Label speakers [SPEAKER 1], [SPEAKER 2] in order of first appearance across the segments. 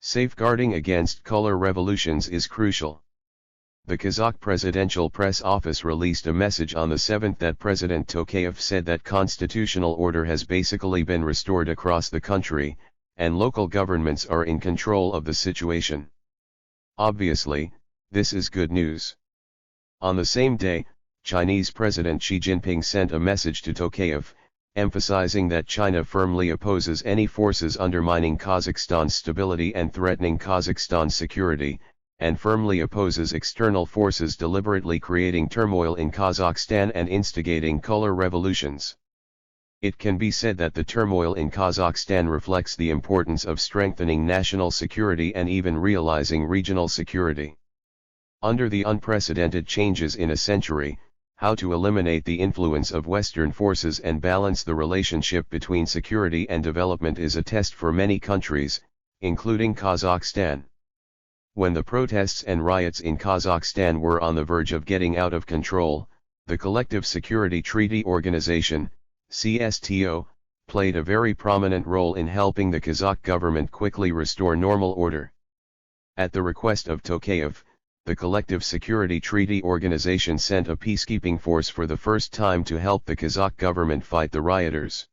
[SPEAKER 1] Safeguarding against color revolutions is crucial. The Kazakh Presidential Press Office released a message on the 7th that President Tokayev said that constitutional order has basically been restored across the country, and local governments are in control of the situation. Obviously, this is good news. On the same day, Chinese President Xi Jinping sent a message to Tokayev, emphasizing that China firmly opposes any forces undermining Kazakhstan's stability and threatening Kazakhstan's security, and firmly opposes external forces deliberately creating turmoil in Kazakhstan and instigating color revolutions. It can be said that the turmoil in Kazakhstan reflects the importance of strengthening national security and even realizing regional security. Under the unprecedented changes in a century, how to eliminate the influence of Western forces and balance the relationship between security and development is a test for many countries, including Kazakhstan. When the protests and riots in Kazakhstan were on the verge of getting out of control, the Collective Security Treaty Organization, CSTO, played a very prominent role in helping the Kazakh government quickly restore normal order. At the request of Tokayev, the Collective Security Treaty Organization sent a peacekeeping force for the first time to help the Kazakh government fight the rioters.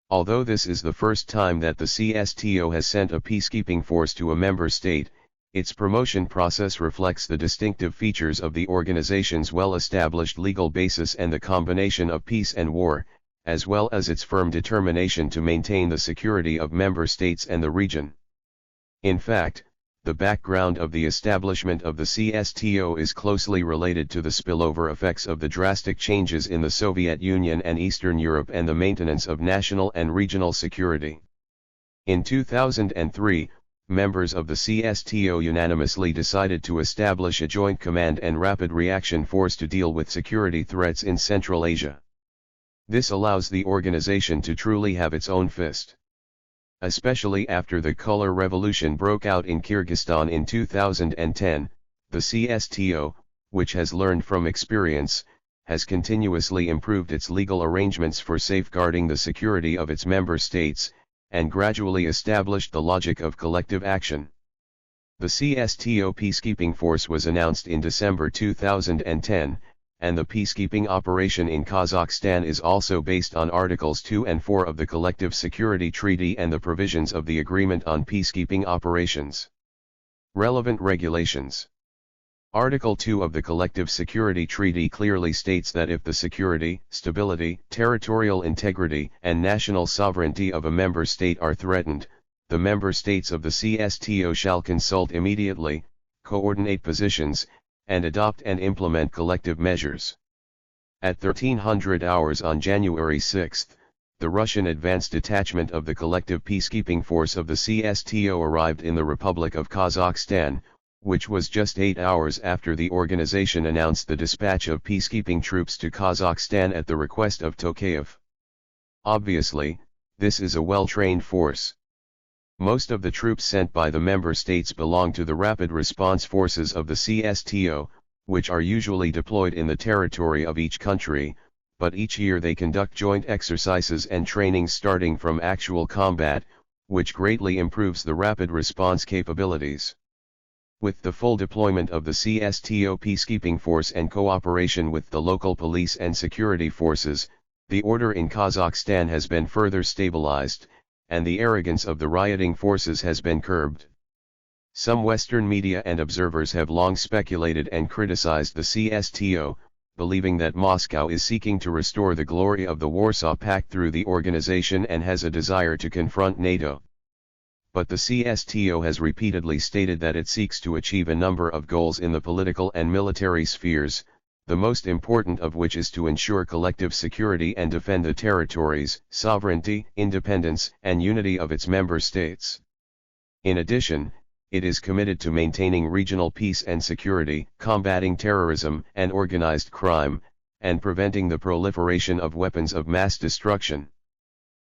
[SPEAKER 1] Although this is the first time that the CSTO has sent a peacekeeping force to a member state, its promotion process reflects the distinctive features of the organization's well-established legal basis and the combination of peace and war, as well as its firm determination to maintain the security of member states and the region. In fact, the background of the establishment of the CSTO is closely related to the spillover effects of the drastic changes in the Soviet Union and Eastern Europe and the maintenance of national and regional security. In 2003, members of the CSTO unanimously decided to establish a joint command and rapid reaction force to deal with security threats in Central Asia. This allows the organization to truly have its own fist. Especially after the color revolution broke out in Kyrgyzstan in 2010, the CSTO, which has learned from experience, has continuously improved its legal arrangements for safeguarding the security of its member states, and gradually established the logic of collective action. The CSTO peacekeeping force was announced in December 2010, and the peacekeeping operation in Kazakhstan is also based on Articles 2 and 4 of the Collective Security Treaty and the provisions of the Agreement on Peacekeeping Operations. Relevant regulations. Article 2 of the Collective Security Treaty clearly states that if the security, stability, territorial integrity, and national sovereignty of a member state are threatened, the member states of the CSTO shall consult immediately, coordinate positions, and adopt and implement collective measures. At 1300 hours on January 6, the Russian advanced detachment of the Collective Peacekeeping Force of the CSTO arrived in the Republic of Kazakhstan, which was just 8 hours after the organization announced the dispatch of peacekeeping troops to Kazakhstan at the request of Tokayev. Obviously, this is a well-trained force. Most of the troops sent by the member states belong to the rapid response forces of the CSTO, which are usually deployed in the territory of each country, but each year they conduct joint exercises and trainings starting from actual combat, which greatly improves the rapid response capabilities. With the full deployment of the CSTO peacekeeping force and cooperation with the local police and security forces, the order in Kazakhstan has been further stabilized, and the arrogance of the rioting forces has been curbed. Some Western media and observers have long speculated and criticized the CSTO, believing that Moscow is seeking to restore the glory of the Warsaw Pact through the organization and has a desire to confront NATO. But the CSTO has repeatedly stated that it seeks to achieve a number of goals in the political and military spheres, the most important of which is to ensure collective security and defend the territories, sovereignty, independence, and unity of its member states. In addition, it is committed to maintaining regional peace and security, combating terrorism and organized crime, and preventing the proliferation of weapons of mass destruction.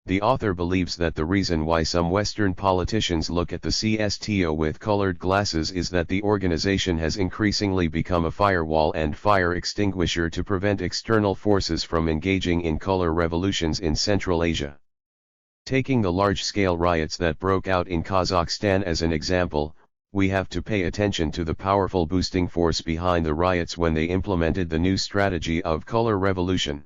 [SPEAKER 1] The author believes that the reason why some Western politicians look at the CSTO with colored glasses is that the organization has increasingly become a firewall and fire extinguisher to prevent external forces from engaging in color revolutions in Central Asia. Taking the large-scale riots that broke out in Kazakhstan as an example, we have to pay attention to the powerful boosting force behind the riots when they implemented the new strategy of color revolution.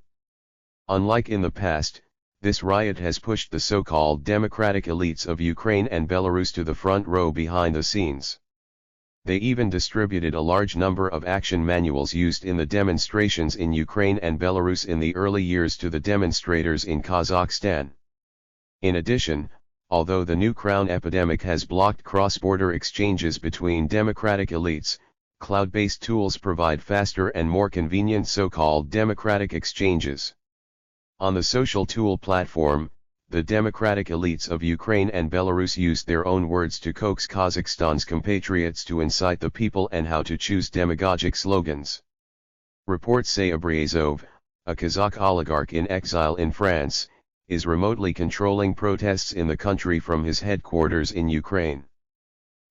[SPEAKER 1] Unlike in the past, this riot has pushed the so-called democratic elites of Ukraine and Belarus to the front row behind the scenes. They even distributed a large number of action manuals used in the demonstrations in Ukraine and Belarus in the early years to the demonstrators in Kazakhstan. In addition, although the new crown epidemic has blocked cross-border exchanges between democratic elites, cloud-based tools provide faster and more convenient so-called democratic exchanges. On the social tool platform, the democratic elites of Ukraine and Belarus used their own words to coax Kazakhstan's compatriots to incite the people and how to choose demagogic slogans. Reports say Abryazov, a Kazakh oligarch in exile in France, is remotely controlling protests in the country from his headquarters in Ukraine.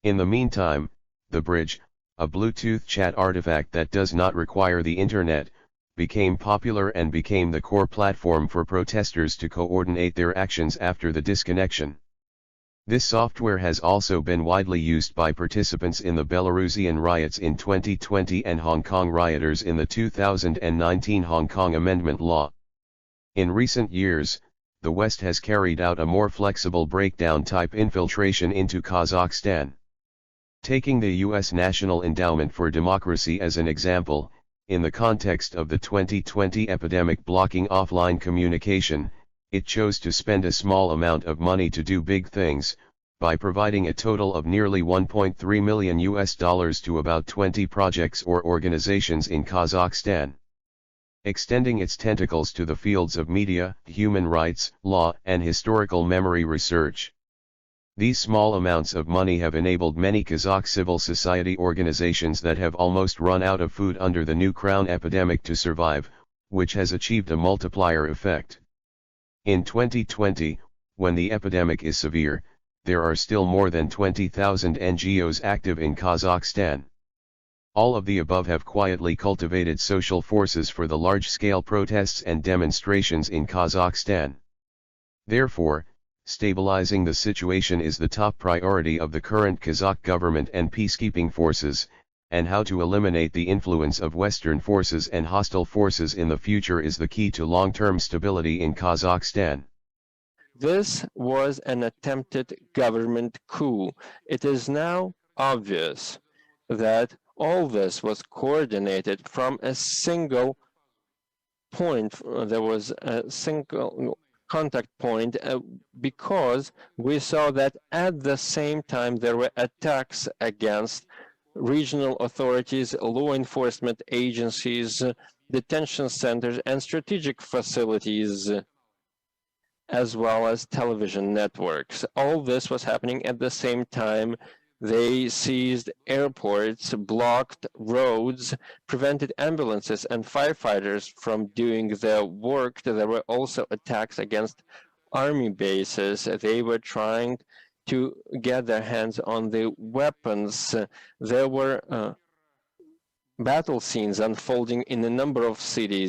[SPEAKER 1] In the meantime, the Bridge, a Bluetooth chat artifact that does not require the internet, became popular and became the core platform for protesters to coordinate their actions after the disconnection. This software has also been widely used by participants in the Belarusian riots in 2020 and Hong Kong rioters in the 2019 Hong Kong Amendment Law. In recent years, the West has carried out a more flexible breakdown-type infiltration into Kazakhstan. Taking the U.S. National Endowment for Democracy as an example, in the context of the 2020 epidemic blocking offline communication, it chose to spend a small amount of money to do big things, by providing a total of nearly $1.3 million to about 20 projects or organizations in Kazakhstan. Extending its tentacles to the fields of media, human rights, law, and historical memory research. These small amounts of money have enabled many Kazakh civil society organizations that have almost run out of food under the new crown epidemic to survive, which has achieved a multiplier effect. In 2020, when the epidemic is severe, there are still more than 20,000 NGOs active in Kazakhstan. All of the above have quietly cultivated social forces for the large-scale protests and demonstrations in Kazakhstan. Therefore, stabilizing the situation is the top priority of the current Kazakh government and peacekeeping forces, and how to eliminate the influence of Western forces and hostile forces in the future is the key to long-term stability in Kazakhstan.
[SPEAKER 2] This was an attempted government coup. It is now obvious that all this was coordinated from a single point. There was a single contact point because we saw that at the same time there were attacks against regional authorities, law enforcement agencies, detention centers, and strategic facilities, as well as television networks. All this was happening at the same time. They seized airports, blocked roads, prevented ambulances and firefighters from doing their work. There were also attacks against army bases. They were trying to get their hands on the weapons. There were battle scenes unfolding in a number of cities.